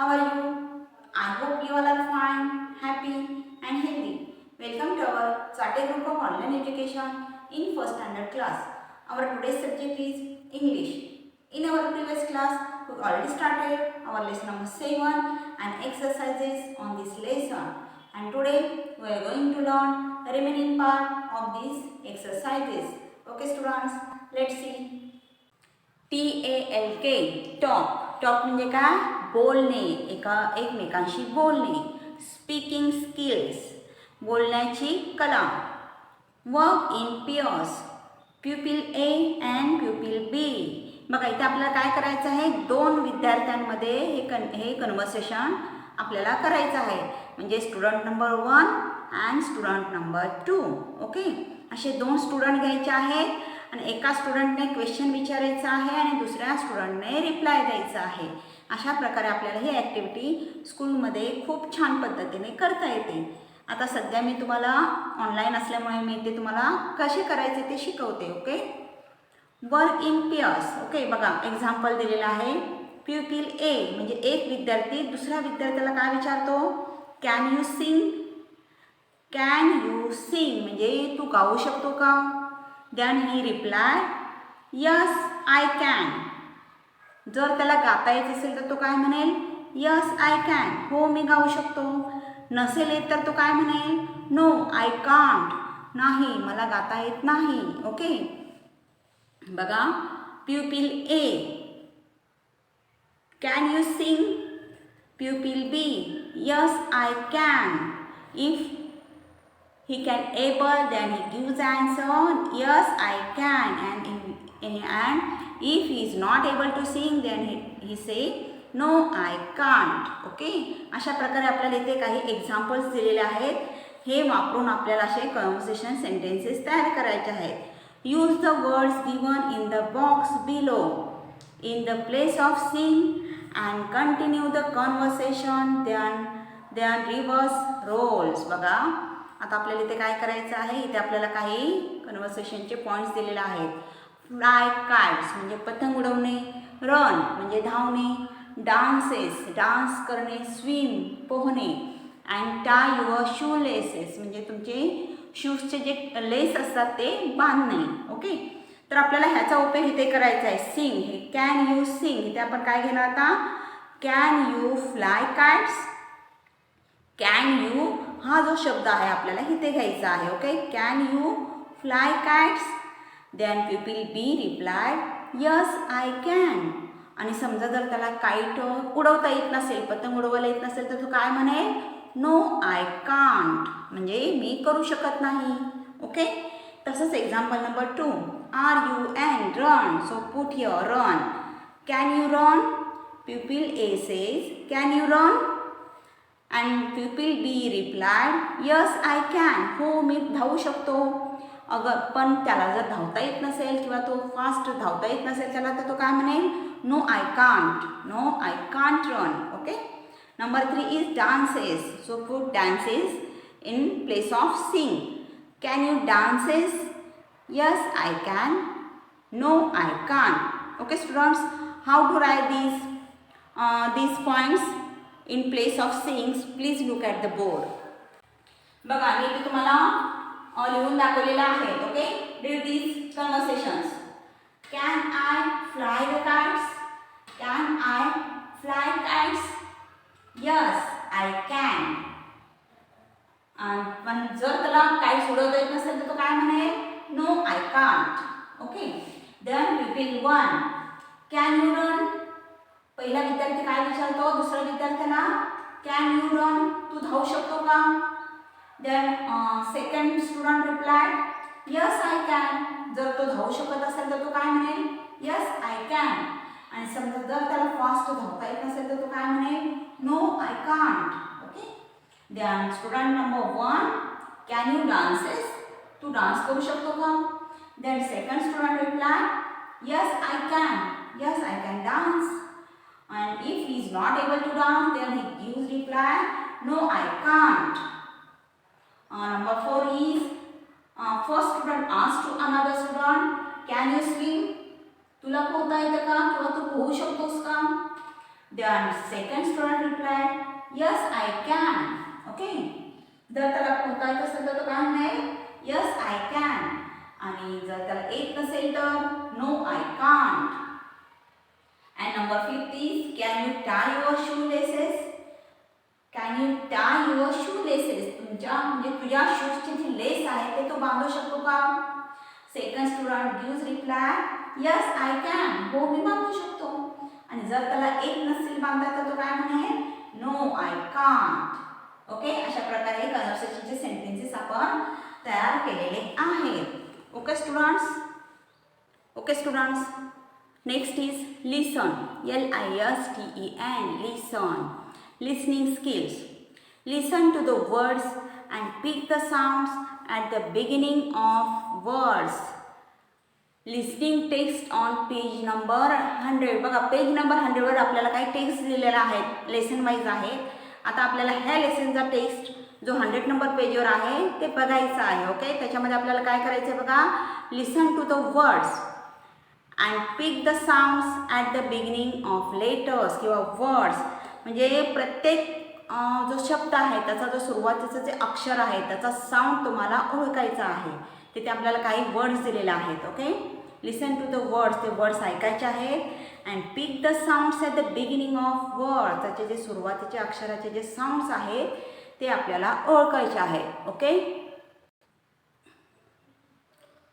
How are you? I hope you all are fine, happy and healthy. Welcome to our Sate group of online education in first standard class. Our today's subject is English. In our previous class, we already started our lesson number 7 and exercises on this lesson. And today we are going to learn the remaining part of these exercises. Okay students, let's see. TALK talk talk म्हणजे काय बोलणे एकमेकांशी बोलणे speaking skills बोलण्याची कला work in pairs pupil A and pupil B बघा इथे आपल्याला काय करायचं आहे दोन विद्यार्थ्यांमध्ये हे कन्व्हर्सेशन आपल्याला करायचं आहे म्हणजे student number 1 and student number 2 okay असे दोन स्टुडंट घ्यायचे आहेत आणि एका स्टुडंटने क्वेश्चन विचारायचा आहे आणि दुसऱ्या स्टुडंटने रिप्लाय द्यायचा आहे अशा प्रकारे आपल्याला ही ॲक्टिव्हिटी स्कूलमध्ये खूप छान पद्धतीने करता येते आता सध्या मी तुम्हाला ऑनलाईन असल्यामुळे मी ते तुम्हाला कसे करायचे ते शिकवते okay work in pairs okay बघा एक्झाम्पल दिलेलं आहे प्युपिल ए म्हणजे एक विद्यार्थी दुसऱ्या विद्यार्थ्याला काय विचारतो कॅन यू सिंग म्हणजे तू गाऊ शकतो का Then he replied, yes, I can. जर त्याला गाता येत असेल तर तो काय म्हणेल yes, I can. हो मी गाऊ शकतो नसेल येत तर तो काय म्हणेल no, I can't. नाही मला गाता येत नाही ओके बघा pupil A can you sing pupil B yes, I can. If he can able then he gives answer yes I can and if he is not able to sing then he say no I can't okay अशा प्रकारे आपल्याला इथे काही examples दिलेले आहेत हे वापरून आपल्याला असे कन्व्हर्सेशन सेंटेन्सेस तयार करायचे आहेत use the words given in the box below in the place of sing and continue the conversation then reverse roles बघा आता आपल्याला इथे काय करायचं आहे इथे आपल्याला काही कन्व्हर्सेशनचे पॉईंट्स दिलेले आहेत फ्लाय काइट्स म्हणजे पतंग उडवणे रन म्हणजे धावणे डान्स करणे स्विम पोहणे and tie your shoe laces म्हणजे तुमचे शूजचे जे लेस असतात ते बांधणे ओके तर आपल्याला ह्याचा उपयोग इथे करायचा आहे सिंग हे कॅन यू सिंग इथे आपण काय घेणार आता can you fly kites can you हा जो शब्द आहे आपल्याला इथे घ्यायचा आहे okay can you fly kites then pupil B replied yes I can आणि समजा जर त्याला काईट उडवता येत नसेल पतंग उडवायला येत नसेल तर तो काय म्हणेल नो आय कांट म्हणजे मी करू शकत नाही ओके तसंच example number 2 are you an run so put your run can you run pupil A says can you run and pupil B replied yes I can हो मी धावू शकतो अगर पण त्याला जर धावता येत नसेल किंवा तो फास्ट धावता येत नसेल त्याला तर तो काय म्हणेल no I can't run okay number 3 is dances so put dances in place of sing can you dances yes I can no I can't okay students how to write these points in place of sings please look at the board बघा मी इथे तुम्हाला लिहून दाखवलेलं आहे okay read these conversations can I fly the kites yes I can पण जर त्याला kites उडवता येत नसेल तर तो काय म्हणेल no I can't okay then pupil 1 can you run पहिला विद्यार्थी काय विचारतो दुसऱ्या विद्यार्थ्याला कॅन यू रन तू धावू शकतो का then second student replied yes I can जर तो धावू शकत असेल तर तो काय म्हणेल यस आय कॅन आणि समजा जर त्याला फास्ट धावता येत नसेल तर तो काय म्हणेल no I can't okay then student number 1 can you dances तू डान्स करू शकतो का then second student reply yes I can dance and if he is not able to dance then he gives reply no I can't number 4 is first student asks to another student can you swim तुला पोहता येतं का किंवा तू पोहू शकतोस का Then second student replied, yes I can. Okay. जर त्याला ओळखायचं असेल तर तो काय म्हणेल, yes I can. आणि जर त्याला येत नसेल तर no I can't. And number 5 is, can you tie your shoelaces? Can you tie your shoelaces? तुझ्या शूजची जी लेस आहे ते तो बांधू शकतो का? Second student gives reply, yes I can. हो मी बांधू शकतो. आणि जर त्याला येत नसेल बांधता तर तो काय म्हणेल, नो आय कांट. ओके. अशा प्रकारे कन्व्हर्सेशनचे सेंटेन्सेस आपण तयार केलेले आहेत. Okay students. Okay students. Next is listen. LISTEN. Listen. Listening skills. Listen to the words and pick the sounds at the beginning of words. Listening text on page number 100. बघा page number 100 वर आपल्याला काही text दिलेला आहे, lesson wise आहे. आता आपल्याला ह्या लेसनचा टेक्स्ट जो 100 नंबर पेजवर आहे ते बघायचा आहे. ओके. त्याच्यामध्ये आपल्याला काय करायचं आहे बघा, listen to the words and pick the sounds at the beginning of letters किंवा वर्ड्स. म्हणजे प्रत्येक जो शब्द आहे त्याचा जो सुरुवातीचं जे अक्षर आहे त्याचा साऊंड तुम्हाला ओळखायचा आहे. तिथे आपल्याला काही वर्ड्स दिलेले आहेत. Okay. Listen to the words. ते वर्ड्स ऐकायचे आहेत. And pick the sounds at the beginning of word. त्याचे जे सुरुवातीचे अक्षराचे जे साऊंड्स आहेत ते आपल्याला ओळखायचे आहेत. Okay.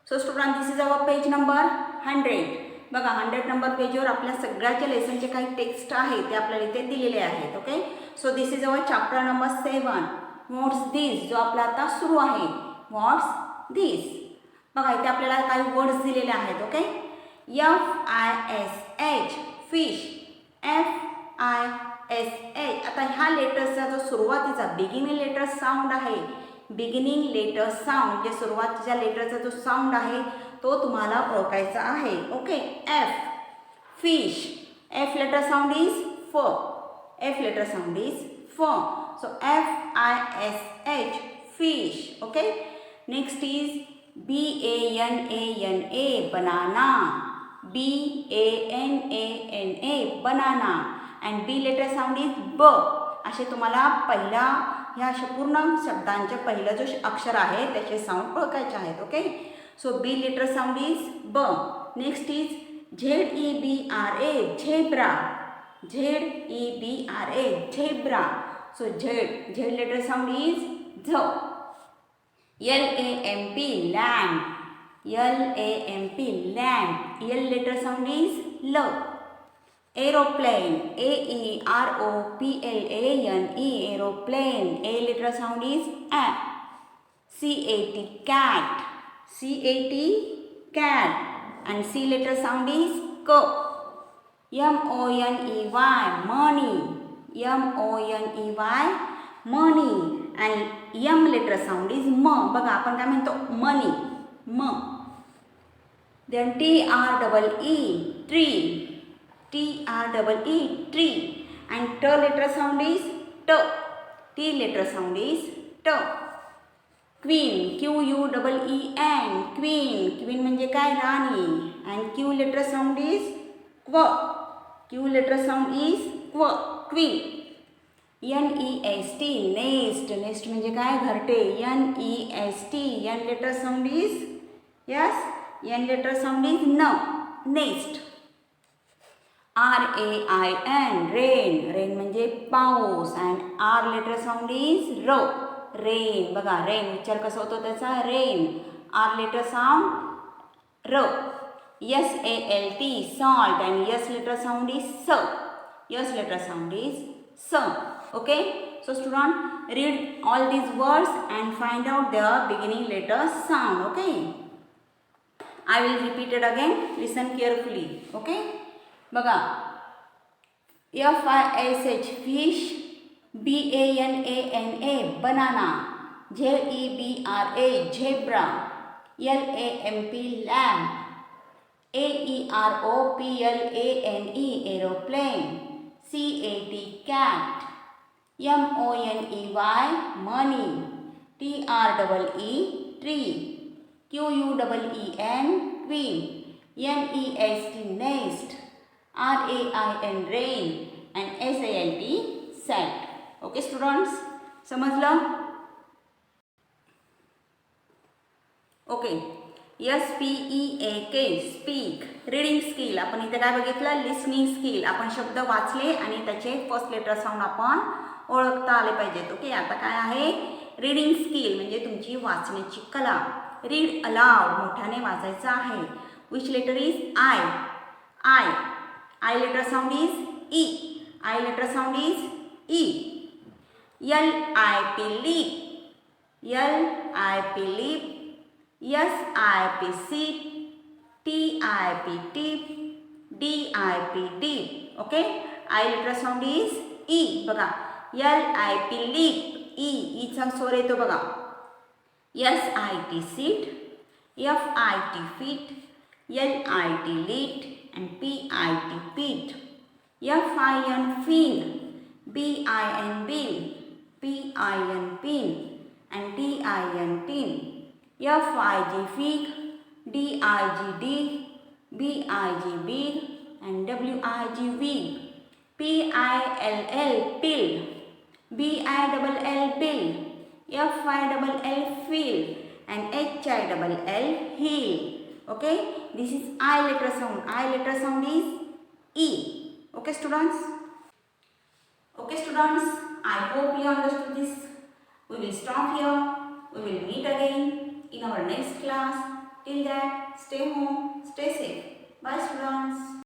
So student, this is our page number 100. बघा 100 नंबर पेजवर आपल्या सगळ्याच्या लेसनचे काही टेक्स्ट आहे ते आपल्याला इथे दिलेले आहेत. Okay. So this is our chapter number 7. व्हॉट्स दिस, जो आपला आता सुरू आहे. व्हॉट्स दिस. बघा इथे आपल्याला काही वर्ड्स दिलेले आहेत. ओके. FISH fish. FISH. आता ह्या लेटर्सचा जो सुरुवातीचा बिगिनिंग लेटर साऊंड आहे, बिगिनिंग लेटर साऊंड, जे सुरुवातीच्या लेटरचा जो साऊंड आहे तो तुम्हाला ओळखायचा आहे. Okay. F fish. F letter sound is फ. F लेटर साऊंड इज फ. So FISH fish. Okay. Next is BANANA banana. BANANA banana. And B letter sound is ब. असे तुम्हाला पहिल्या ह्या अशा पूर्ण शब्दांचे पहिलं जो अक्षर आहे त्याचे साऊंड ओळखायचे आहेत. Okay. So B letter sound is ब. Next is ZEBRA zebra. ZEBRA zebra. So Z letter sound is झ. LAMP lamp. LAMP lamp. L letter sound is ल. Aeroplane. AEROPLANE aeroplane. A letter sound is ॲ. CAT cat. CAT cat. and C letter sound is K. MONEY money. MONEY money. and M letter sound is M. बघा आपण काय म्हणतो, money. M. then TREE tree. TREE tree. and T letter sound is T. T letter sound is T. Queen. QUEEN queen. Queen म्हणजे काय, राणी. And Q letter sound is क्व. Q letter sound is क्व. Queen. NEST nest. Nest म्हणजे काय, घरटे. NEST. N letter sound is yes. N letter sound is न. Nest. RAIN rain. Rain म्हणजे पाऊस. And R letter sound is र. Rain. बघा रेन उच्चार कसा होतो त्याचा, रेन. R लेटर साऊंड र. SALT salt. And S letter sound is स. S लेटर साऊंड इज स. Okay. So student, read all these words and find out the beginning letter sound. Okay. I will repeat it again. Listen carefully. Okay. बघा FISH fish. BANANA banana. ZEBRA zebra. LAMP lamp. AEROPLANE aeroplane. CAT cat. MONEY money. TREE tree. QUEEN queen. NEST nest. RAIN rain. and SALT salt. Okay students, समजलं? Okay. SPEAK speak. Reading skill. आपण इथे काय बघितलं? Listening skill. आपण शब्द वाचले आणि त्याचे फर्स्ट लेटर साऊंड आपण ओळखता आले पाहिजेत. ओके. आता काय आहे? रीडिंग स्किल म्हणजे तुमची वाचण्याची कला. Read aloud. मोठ्याने वाचायचं आहे. Which letter is I? I. I letter sound is ई. आय लेटर साऊंड इज ई. LIP lip. LIP lip. SIP sip. TIP tip. DIP dip. Okay. I letter sound is ई. बघा. LIP lip. ईचा स्वर येतो बघा. SIT sit. FIT fit. LIT lit. and PIT पीठ. FIN fin. BIN bill. PIN pin. and TIN tin. FIG fig. DIG dig. BIG big. and WIG wig. PILL pill. BILL bill. FILL fill. and HILL heel. Okay, this is I letter sound. I letter sound is E. Okay students? Okay students, I hope you understood this. We will stop here. We will meet again in our next class. Till that, stay home, stay safe. Bye students.